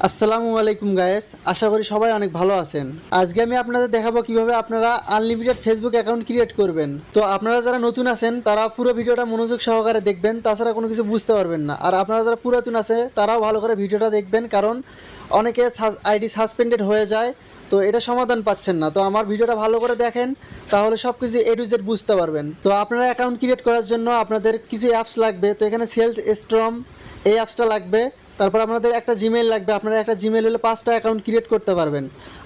আসসালামু আলাইকুম গায়েস, আশা করি সবাই অনেক ভালো আছেন। আজকে আমি আপনাদের দেখাবো কিভাবে আপনারা আনলিমিটেড ফেসবুক অ্যাকাউন্ট ক্রিয়েট করবেন। তো আপনারা যারা নতুন আছেন তারা পুরো ভিডিওটা মনোযোগ সহকারে দেখবেন, তাছাড়া কোনো কিছু বুঝতে পারবেন না। আর আপনারা যারা পুরাতন আছে তারাও ভালো করে ভিডিওটা দেখবেন, কারণ অনেকে আইডি সাসপেন্ডেড হয়ে যায়, তো এটা সমাধান পাচ্ছেন না। তো আমার ভিডিওটা ভালো করে দেখেন, তাহলে সব কিছু এ টু জেড বুঝতে পারবেন। তো আপনারা অ্যাকাউন্ট ক্রিয়েট করার জন্য আপনাদের কিছু অ্যাপস লাগবে। তো এখানে সেলস স্ট্রম এই অ্যাপসটা লাগবে। তারপর আপনাদের একটা জিমেইল লাগবে। আপনারা একটা জিমেইল হলে 5টা অ্যাকাউন্ট ক্রিয়েট করতে পারবেন।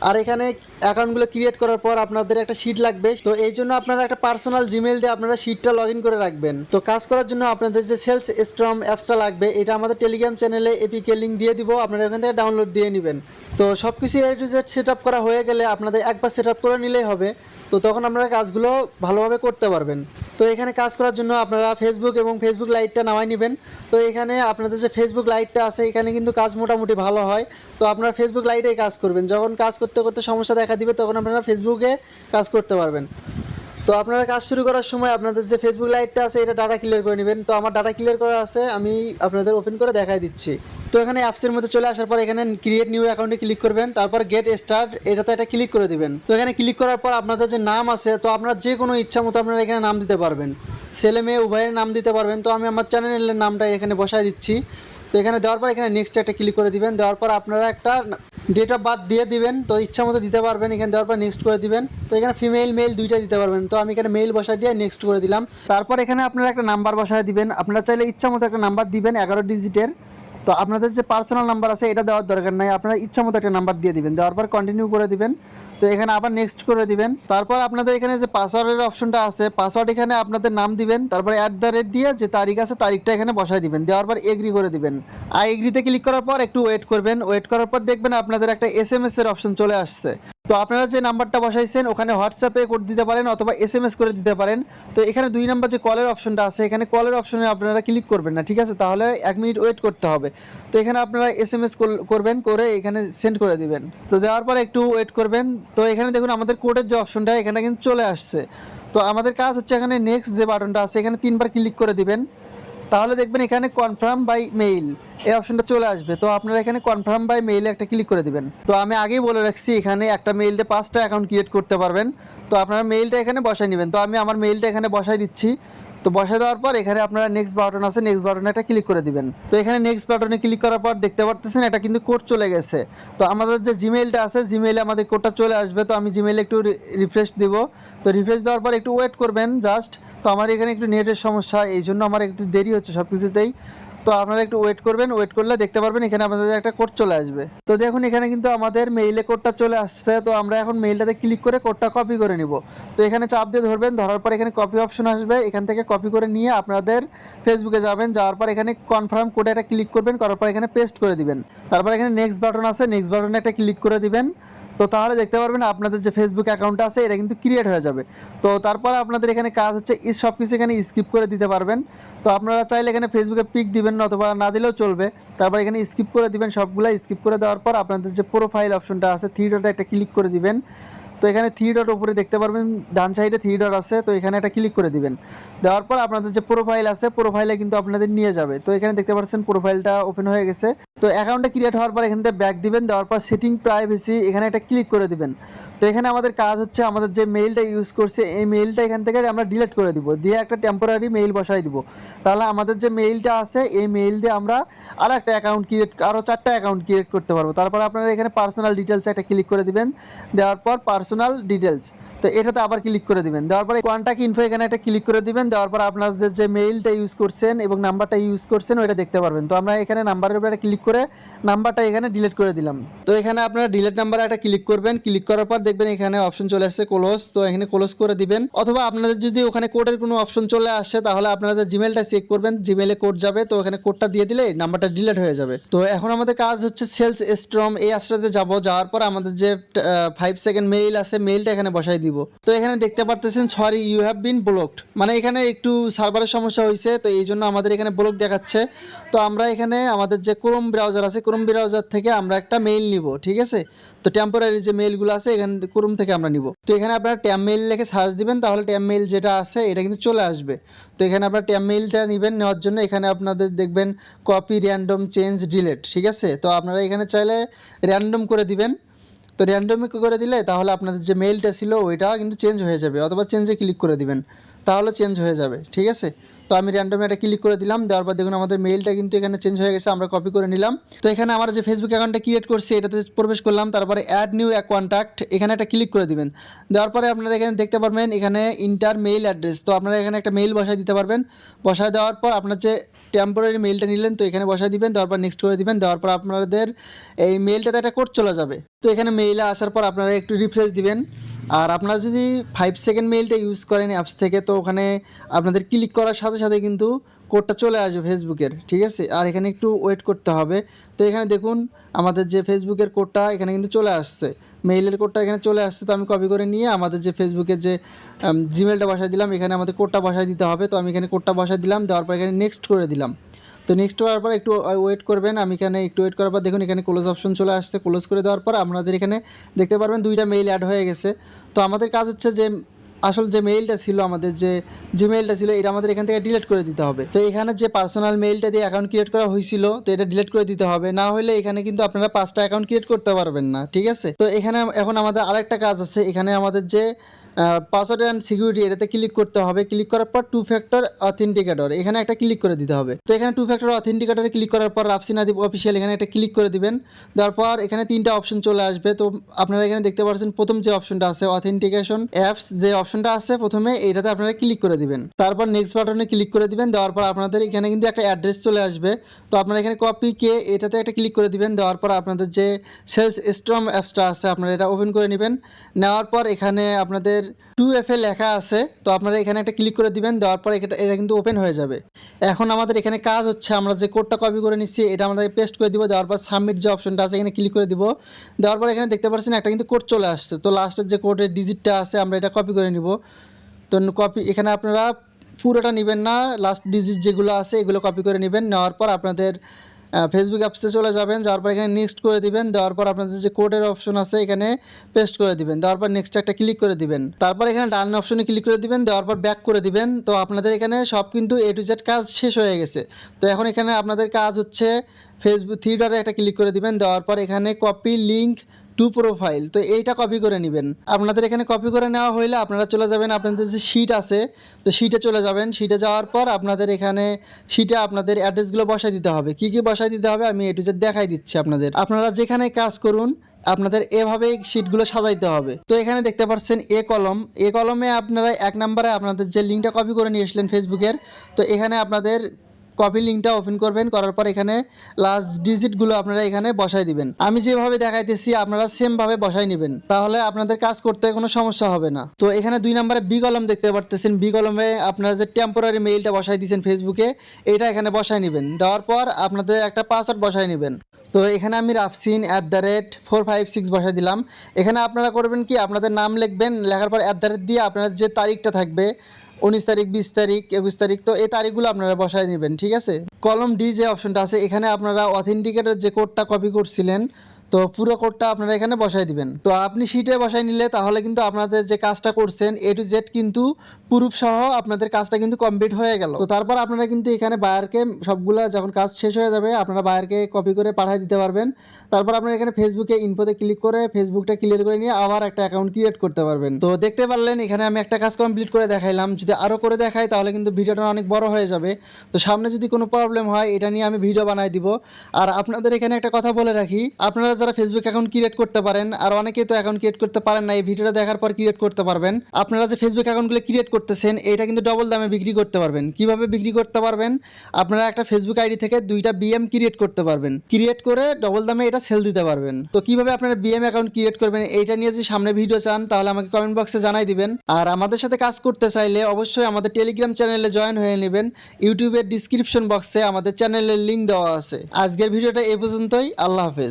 আর এখানে অ্যাকাউন্টগুলো ক্রিয়েট করার পর আপনাদের একটা শিট লাগবে। তো এই জন্য আপনারা একটা পার্সোনাল জিমেইল দিয়ে আপনারা শিটটা লগ ইন করে রাখবেন। তো কাজ করার জন্য আপনাদের যে সেলস স্ট্রম অ্যাপসটা লাগবে, এটা আমাদের টেলিগ্রাম চ্যানেলে এপিকে লিঙ্ক দিয়ে দিব, আপনারা এখান থেকে ডাউনলোড দিয়ে নেবেন। তো সব কিছু এ টু জেড সেট আপ করা হয়ে গেলে আপনাদের একবার সেট আপ করে নিলেই হবে। তো তখন আপনারা কাজগুলো ভালোভাবে করতে পারবেন। তো এখানে কাজ করার জন্য আপনারা ফেসবুক এবং ফেসবুক লাইটটা নামাই নেবেন। তো এখানে আপনাদের যে ফেসবুক লাইটটা আছে, এখানে কিন্তু কাজ মোটামুটি ভালো হয়। তো আপনারা ফেসবুক লাইটেই কাজ করবেন। যখন কাজ করতে করতে সমস্যা দেখা দিবে, তখন আপনারা ফেসবুকে কাজ করতে পারবেন। তো আপনারা কাজ শুরু করার সময় আপনাদের যে ফেসবুক লাইটটা আছে, এটা ডাটা ক্লিয়ার করে নেবেন। তো আমার ডাটা ক্লিয়ার করা আছে, আমি আপনাদের ওপেন করে দেখাই দিচ্ছি। তো এখানে অ্যাপসের মধ্যে চলে আসার পর এখানে ক্রিয়েট নিউ অ্যাকাউন্টে ক্লিক করবেন, তারপর গেট স্টার্ট এটাতে এটা ক্লিক করে দিবেন। তো এখানে ক্লিক করার পর আপনাদের যে নাম আছে, তো আপনার যে কোনো ইচ্ছা মতো আপনারা এখানে নাম দিতে পারবেন, ছেলে মেয়ে উভয়ের নাম দিতে পারবেন। তো আমি আমার চ্যানেলের নামটা এখানে বসায় দিচ্ছি। তো এখানে দেওয়ার পর এখানে নেক্সট একটা ক্লিক করে দিবেন। দেওয়ার পর আপনারা একটা ডেট অফ বার্থ দিয়ে দিবেন, তো ইচ্ছা মতো দিতে পারবেন। এখানে দেওয়ার পর নেক্সট করে দিবেন। তো এখানে ফিমেল মেল দুইটা দিতে পারবেন। তো আমি এখানে মেল বসায় দিয়ে নেক্সট করে দিলাম। তারপর এখানে আপনারা একটা নাম্বার বসায় দিবেন। আপনারা চাইলে ইচ্ছা মতো একটা নাম্বার দিবেন 11 ডিজিটের। তো আপনাদের যে পার্সোনাল নাম্বার আছে এটা দেওয়ার দরকার নাই, আপনারা ইচ্ছা মতো একটা নাম্বার দিয়ে দিবেন। দেওয়ার পর কন্টিনিউ করে দিবেন। তো এখানে আবার নেক্সট করে দিবেন। তারপর আপনাদের এখানে যে পাসওয়ার্ডের অপশনটা আছে, পাসওয়ার্ড এখানে আপনাদের নাম দিবেন, তারপর @, দিয়ে যে তারিখ আছে তারিখটা এখানে বসায় দিবেন। দেওয়ার পর এগ্রি করে দিবেন। আর এগ্রিতে ক্লিক করার পর একটু ওয়েট করবেন। ওয়েট করার পর দেখবেন আপনাদের একটা SMS এর অপশন চলে আসছে। তো আপনারা যে নাম্বারটা বসাইছেন ওখানে হোয়াটসঅ্যাপে কোড দিতে পারেন অথবা SMS করে দিতে পারেন। তো এখানে 2 নাম্বার যে কলের অপশনটা আছে, এখানে কলের অপশনে আপনারা ক্লিক করবেন না, ঠিক আছে? তাহলে 1 মিনিট ওয়েট করতে হবে। তো এখানে আপনারা SMS করবেন, করে এখানে সেন্ড করে দিবেন। তো দেওয়ার পর একটু ওয়েট করবেন। তো এখানে দেখুন আমাদের কোডের যে অপশনটা এখানে কিন্তু চলে আসছে। তো আমাদের কাজ হচ্ছে এখানে নেক্সট যে বাটনটা আছে এখানে 3বার ক্লিক করে দিবেন। তাহলে দেখবেন এখানে কনফার্ম বাই মেইল এই অপশনটা চলে আসবে। তো আপনারা এখানে কনফার্ম বাই মেইলে একটা ক্লিক করে দিবেন। তো আমি আগেই বলে রাখছি এখানে একটা মেইল দিয়ে 5টা অ্যাকাউন্ট ক্রিয়েট করতে পারবেন। তো আপনারা মেইলটা এখানে বসাই নেবেন। তো আমি আমার মেইলটা এখানে বসাই দিচ্ছি। তো বসায় দেওয়ার পর এখানে আপনারা নেক্সট বাটন আছে, নেক্সট বাটনে একটা ক্লিক করে দিবেন। তো এখানে নেক্সট বাটনে ক্লিক করার পর দেখতে পারতেছেন এটা কিন্তু কোড চলে গেছে। তো আমাদের যে জিমেইলটা আছে, জিমেইলে আমাদের কোডটা চলে আসবে। তো আমি জিমেইলে একটু রিফ্রেশ দিব। তো রিফ্রেশ দেওয়ার পর একটু ওয়েট করবেন জাস্ট। তো আমার এখানে একটু নেটের সমস্যা, এই জন্য আমার একটু দেরি হচ্ছে সব কিছুতেই। তো আপনারা একটু ওয়েট করবেন, ওয়েট করলে দেখতে পারবেন এখানে আমাদের একটা কোড চলে আসবে। তো দেখুন এখানে কিন্তু আমাদের মেইলে কোডটা চলে আসছে। তো আমরা এখন মেইলটাতে ক্লিক করে কোডটা কপি করে নিব। তো এখানে চাপ দিয়ে ধরবেন, ধরার পর এখানে কপি অপশন আসবে, এখান থেকে কপি করে নিয়ে আপনাদের ফেসবুকে যাবেন, যাওয়ার পর এখানে কনফার্ম কোডে একটা ক্লিক করবেন, করার পর এখানে পেস্ট করে দিবেন। তারপর এখানে নেক্সট বাটন আছে, নেক্সট বাটনে একটা ক্লিক করে দিবেন। তো তাহলে দেখতে পারবেন আপনাদের যে ফেসবুক অ্যাকাউন্টটা আছে এটা কিন্তু ক্রিয়েট হয়ে যাবে। তো তারপর আপনাদের এখানে কাজ হচ্ছে সব কিছু এখানে স্কিপ করে দিতে পারবেন। তো আপনারা চাইলে এখানে ফেসবুকে পিক দিবেন অথবা না দিলেও চলবে। তারপর এখানে স্কিপ করে দিবেন, সবগুলো স্কিপ করে দেওয়ার পর আপনাদের যে প্রোফাইল অপশনটা আছে 3 ডটে একটা ক্লিক করে দিবেন। তো এখানে 3 ডট উপরে দেখতে পারবেন ডান সাইডে 3 ডট আছে, তো এখানে একটা ক্লিক করে দিবেন। দেওয়ার পর আপনাদের যে প্রোফাইল আছে প্রোফাইলে কিন্তু আপনাদের নিয়ে যাবে। তো এখানে দেখতে পাচ্ছেন প্রোফাইলটা ওপেন হয়ে গেছে। তো অ্যাকাউন্টটা ক্রিয়েট হওয়ার পর এখান থেকে ব্যাক দিবেন, দেওয়ার পর সেটিং প্রাইভেসি এখানে একটা ক্লিক করে দিবেন। তো এখানে আমাদের কাজ হচ্ছে আমাদের যে মেইলটা ইউজ করছে এই মেইলটা এখান থেকে আমরা ডিলিট করে দিব, দিয়ে একটা টেম্পোরারি মেইল বসাই দিব। তাহলে আমাদের যে মেইলটা আছে এই মেইল দিয়ে আমরা আর একটা অ্যাকাউন্ট ক্রিয়েট, আরও 4টা অ্যাকাউন্ট ক্রিয়েট করতে পারবো। তারপর আপনারা এখানে পার্সোনাল ডিটেলসে একটা ক্লিক করে দিবেন। দেওয়ার পর পার্সোনাল ডিটেলস, তো এটাতে আবার ক্লিক করে দিবেন। দেওয়ার পরে কন্টাক্ট ইনফো এখানে একটা ক্লিক করে দিবেন। দেওয়ার পর আপনাদের যে মেইলটা ইউজ করছেন এবং নাম্বারটা ইউজ করছেন ওইটা দেখতে পারবেন। তো আমরা এখানে নাম্বারের উপরে ক্লিক করে নাম্বারটা এখানে ডিলিট করে দিলাম। তো এখানে আপনারা ডিলিট নাম্বারে একটা ক্লিক করবেন। ক্লিক করার পর দেখবেন এখানে অপশন চলে আসছে ক্লোজ, তো এখানে ক্লোজ করে দিবেন। অথবা আপনাদের যদি ওখানে কোডের কোনো অপশন চলে আসে তাহলে আপনাদের জিমেলটা চেক করবেন, জিমেলে কোড যাবে, তো এখানে কোডটা দিয়ে দিলে নাম্বারটা ডিলিট হয়ে যাবে। তো এখন আমাদের কাজ হচ্ছে সেলস স্ট্রম এই অ্যাপসটাতে যাব। যাওয়ার পর আমাদের যে 5 সেকেন্ড মেইল আছে মেইলটা এখানে বসাই দিব। তো এখানে দেখতে পারতেছেন sorry you have been blocked, মানে এখানে একটু সার্ভারের সমস্যা হয়েছে, তো এই জন্য আমাদের এখানে ব্লক দেখাচ্ছে। তো আমরা এখানে আমাদের যে ক্রোম ব্রাউজার আছে ক্রোম ব্রাউজার থেকে আমরা একটা মেইল নিব, ঠিক আছে। তো টেম্পোরারি যে মেইলগুলো আছে এখানে ক্রোম থেকে আমরা নিব। তো এখানে আপনারা ট্যাম মেইল লিখে সার্চ দিবেন, তাহলে ট্যাম মেইল যেটা আছে এটা কিন্তু চলে আসবে। তো এখানে আপনারা ট্যাম মেইলটা নেবেন, নেওয়ার জন্য এখানে আপনাদের দেখবেন কপি র্যান্ডম চেঞ্জ ডিলেট, ঠিক আছে। তো আপনারা এখানে চাইলে র্যান্ডম করে দিবেন। তো র্যান্ডমে করে দিলে তাহলে আপনাদের যে মেইলটা ছিল ওইটা কিন্তু চেঞ্জ হয়ে যাবে, অথবা চেঞ্জে ক্লিক করে দিবেন তাহলে চেঞ্জ হয়ে যাবে, ঠিক আছে। তো আমি র্যান্ডমে একটা ক্লিক করে দিলাম, দেওয়ার পর দেখুন আমাদের মেইলটা কিন্তু এখানে চেঞ্জ হয়ে গেছে, আমরা কপি করে নিলাম। তো এখানে আমার যে ফেসবুক অ্যাকাউন্টটা ক্রিয়েট করছি এটাতে প্রবেশ করলাম, তারপরে অ্যাড নিউ কন্ট্যাক্ট এখানে একটা ক্লিক করে দিবেন। দেওয়ার পরে আপনারা এখানে দেখতে পারবেন এখানে ইন্টার মেইল অ্যাড্রেস, তো আপনারা এখানে একটা মেইল বসায় দিতে পারবেন। বসায় দেওয়ার পর আপনার যে টেম্পোরারি মেইলটা নিলেন তো এখানে বসায় দিবেন, দেওয়ার পর নেক্সট করে দিবেন। দেওয়ার পর আপনাদের এই মেইলটাতে একটা কোড চলে যাবে। তো এখানে মেইলে আসার পর আপনারা একটু রিফ্রেশ দিবেন। আর আপনারা যদি 5 সেকেন্ড মেইলটা ইউজ করেন অ্যাপস থেকে, তো ওখানে আপনাদের ক্লিক করার সাথে সাথে কিন্তু কোডটা চলে আসবে ফেসবুকের, ঠিক আছে। আর এখানে একটু ওয়েট করতে হবে। তো এখানে দেখুন আমাদের যে ফেসবুকের কোডটা এখানে কিন্তু চলে আসছে, মেইলের কোডটা এখানে চলে আসছে। তো আমি কপি করে নিয়ে আমাদের যে ফেসবুকের যে জিমেলটা বসাই দিলাম, এখানে আমাদের কোডটা বসাই দিতে হবে। তো আমি এখানে কোডটা বসাই দিলাম, দেওয়ার পর এখানে নেক্সট করে দিলাম। তো নেক্সট করার পর একটু ওয়েট করবেন। আমি এখানে একটু ওয়েট করার পর দেখুন এখানে ক্লোজ অপশন চলে আসছে, ক্লোজ করে দেওয়ার পর আপনাদের এখানে দেখতে পারবেন 2টা মেইল অ্যাড হয়ে গেছে। তো আমাদের কাজ হচ্ছে যে আসল যে মেইলটা ছিল, আমাদের যে জিমেইলটা ছিল এটা আমাদের এখান থেকে ডিলিট করে দিতে হবে। তো এখানে যে পার্সোনাল মেইলটা দিয়ে অ্যাকাউন্ট ক্রিয়েট করা হয়েছিল তো এটা ডিলিট করে দিতে হবে, না হলে এখানে কিন্তু আপনারা 5টা অ্যাকাউন্ট ক্রিয়েট করতে পারবেন না, ঠিক আছে। তো এখানে এখন আমাদের আরেকটা কাজ আছে, এখানে আমাদের যে পাসওয়ার্ড অ্যান্ড সিকিউরিটি এটাতে ক্লিক করতে হবে। ক্লিক করার পর 2 ফ্যাক্টর অথেন্টিকেটর এখানে একটা ক্লিক করে দিতে হবে। তো এখানে 2 ফ্যাক্টর অথেন্টিকেটরে ক্লিক করার পর রাফসিন আদিব অফিসিয়াল এখানে একটা ক্লিক করে দিবেন। দেওয়ার পর এখানে 3টা অপশন চলে আসবে। তো আপনারা এখানে দেখতে পাচ্ছেন প্রথম যে অপশনটা আছে অথেন্টিকেশন অ্যাপস যে অপশনটা আছে প্রথমে এইটাতে আপনারা ক্লিক করে দিবেন। তারপর নেক্সট বাটনে ক্লিক করে দিবেন। দেওয়ার পর আপনাদের এখানে কিন্তু একটা অ্যাড্রেস চলে আসবে। তো আপনারা এখানে কপি কে এটাতে একটা ক্লিক করে দিবেন। দেওয়ার পর আপনাদের যে সেলস স্ট্রম অ্যাপসটা আছে আপনারা এটা ওপেন করে নেবেন। নেওয়ার পর এখানে আপনাদের 2FA লেখা আছে, তো আপনারা এখানে একটা ক্লিক করে দিবেন। দেওয়ার পর এটা কিন্তু ওপেন হয়ে যাবে। এখন আমাদের এখানে কাজ হচ্ছে আমরা যে কোডটা কপি করে নিচ্ছি এটা আমাদের পেস্ট করে দিব। দেওয়ার পর সাবমিট যে অপশনটা আছে এখানে ক্লিক করে দিব। দেওয়ার পর এখানে দেখতে পাচ্ছেন একটা কিন্তু কোড চলে আসছে। তো লাস্টের যে কোডের ডিজিটটা আছে আমরা এটা কপি করে নিব। তো কপি এখানে আপনারা পুরোটা নেবেন না, লাস্ট ডিজিট যেগুলো আছে এগুলো কপি করে নেবেন। নেওয়ার পর আপনাদের ফেসবুক অ্যাপসে চলে যাবেন, যাওয়ার পর এখানে নেক্সট করে দিবেন। দেওয়ার পর আপনাদের যে কোডের অপশন আছে এখানে পেস্ট করে দিবেন। দেওয়ার পর নেক্সট একটা ক্লিক করে দিবেন। তারপর এখানে ডান অপশনে ক্লিক করে দিবেন। দেওয়ার পর ব্যাক করে দিবেন। তো আপনাদের এখানে সব কিন্তু A to Z কাজ শেষ হয়ে গেছে। তো এখন এখানে আপনাদের কাজ হচ্ছে ফেসবুক 3 ডটে একটা ক্লিক করে দিবেন। দেওয়ার পর এখানে কপি লিঙ্ক টু প্রোফাইল, তো এইটা কপি করে নেবেন। আপনাদের এখানে কপি করে নেওয়া হইলে আপনারা চলে যাবেন আপনাদের যে শিট আছে তো শিটে চলে যাবেন। শিটে যাওয়ার পর আপনাদের এখানে শিটে আপনাদের অ্যাড্রেসগুলো বসাই দিতে হবে। কি কি বসাই দিতে হবে আমি A to Z দেখাই দিচ্ছি আপনাদের। আপনারা যেখানে কাজ করুন আপনাদের এভাবেই শিটগুলো সাজাইতে হবে। তো এখানে দেখতে পাচ্ছেন এ কলমে আপনারা 1 নম্বরে আপনাদের যে লিঙ্কটা কপি করে নিয়ে আসলেন ফেসবুকের, তো এখানে আপনাদের কপি লিঙ্কটা ওপেন করবেন। করার পর এখানে লাস্ট ডিজিটগুলো আপনারা এখানে বসাই দিবেন। আমি যেভাবে দেখাইতেছি আপনারা সেমভাবে বসাই নেবেন, তাহলে আপনাদের কাজ করতে কোনো সমস্যা হবে না। তো এখানে 2 নম্বরে বি কলম দেখতে পারতেছেন। বি কলমে আপনারা যে টেম্পোরারি মেইলটা বসাই দিয়েছেন ফেসবুকে এইটা এখানে বসাই নেবেন। দেওয়ার পর আপনাদের একটা পাসওয়ার্ড বসাই নেবেন। তো এখানে আমি রাফসিন @456 বসাই দিলাম। এখানে আপনারা করবেন কি আপনাদের নাম লিখবেন, লেখার পর দিয়ে আপনার যে তারিখটা থাকবে 19 তারিখ 20 তারিখ 21 তারিখ, তো এই তারিখগুলো আপনারা বসায় নেবেন, ঠিক আছে। কলম ডি যে অপশনটা আছে এখানে আপনারা অথেন্টিকেটের যে কোডটা কপি করছিলেন তো পুরো কোডটা আপনারা এখানে বসাই দিবেন। তো আপনি শিটে বসাই নিলে তাহলে কিন্তু আপনাদের যে কাজটা করছেন A to Z কিন্তু প্রুফ সহ আপনাদের কাজটা কিন্তু কমপ্লিট হয়ে গেল। তো তারপর আপনারা কিন্তু এখানে বায়ারকে সবগুলা যখন কাজ শেষ হয়ে যাবে আপনারা বায়ারকে কপি করে পাঠিয়ে দিতে পারবেন। তারপর আপনারা এখানে ফেসবুকে ইনফোতে ক্লিক করে ফেসবুকটা ক্লিয়ার করে নিয়ে আবার একটা অ্যাকাউন্ট ক্রিয়েট করতে পারবেন। তো দেখতে পারলেন এখানে আমি একটা কাজ কমপ্লিট করে দেখাইলাম। যদি আরও করে দেখাই তাহলে কিন্তু ভিডিওটা অনেক বড় হয়ে যাবে। তো সামনে যদি কোনো প্রবলেম হয় এটা নিয়ে আমি ভিডিও বানাই দিব। আর আপনাদের এখানে একটা কথা বলে রাখি, আপনারা যারা ফেসবুক অ্যাকাউন্ট ক্রিয়েট করতে পারেন আর অনেকেই তো অ্যাকাউন্ট ক্রিয়েট করতে পারেন না, এই ভিডিওটা দেখার পর ক্রিয়েট করতে পারবেন। আপনারা যে ফেসবুক অ্যাকাউন্টগুলো ক্রিয়েট করতেছেন এটা কিন্তু ডবল দামে বিক্রি করতে পারবেন। কিভাবে বিক্রি করতে পারবেন, আপনারা একটা ফেসবুক আইডি থেকে 2টা BM ক্রিয়েট করতে পারবেন, ক্রিয়েট করে ডবল দামে এটা সেল দিতে পারবেন। তো কিভাবে আপনারা BM অ্যাকাউন্ট ক্রিয়েট করবেন এইটা নিয়ে যদি সামনে ভিডিও চান তাহলে আমাকে কমেন্ট বক্সে জানাই দিবেন। আর আমাদের সাথে কাজ করতে চাইলে অবশ্যই আমাদের টেলিগ্রাম চ্যানেলে জয়েন হয়ে নেবেন। ইউটিউবের ডিসক্রিপশন বক্সে আমাদের চ্যানেলের লিঙ্ক দেওয়া আছে। আজকের ভিডিওটা এই পর্যন্তই। আল্লাহ হাফেজ।